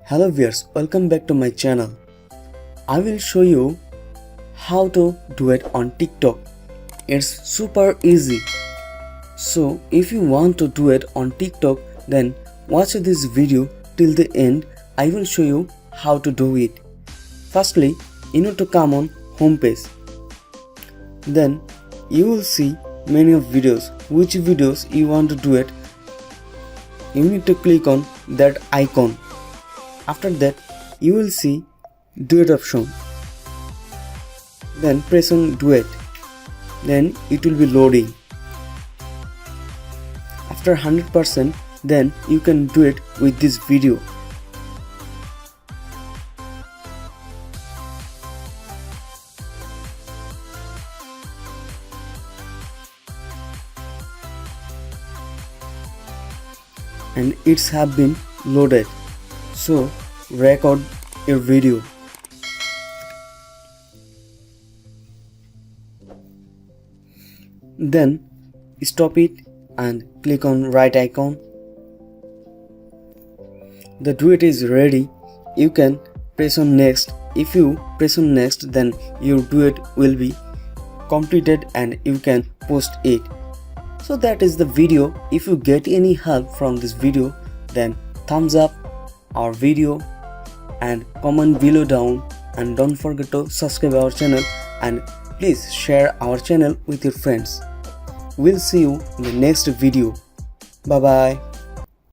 Hello viewers, welcome back to my channel. I will show you how to duet on TikTok. It's super easy. So if you want to duet on TikTok, then watch this video till the end. I will show you how to do it. Firstly, you need to come on home page. Then you will see many of videos. Which videos you want to duet, you need to click on that icon. After that, you will see duet option. Then press on duet. Then it will be loading. After 100%, then you can do it with this video. And it's have been loaded. So record your video. Then stop it and click on right icon. The duet is ready. You can press on next. If you press on next, then your duet will be completed and you can post it. So that is the video. If you get any help from this video, then thumbs up our video and comment below down, and don't forget to subscribe our channel and please share our channel with your friends. We'll see you in the next video. Bye bye.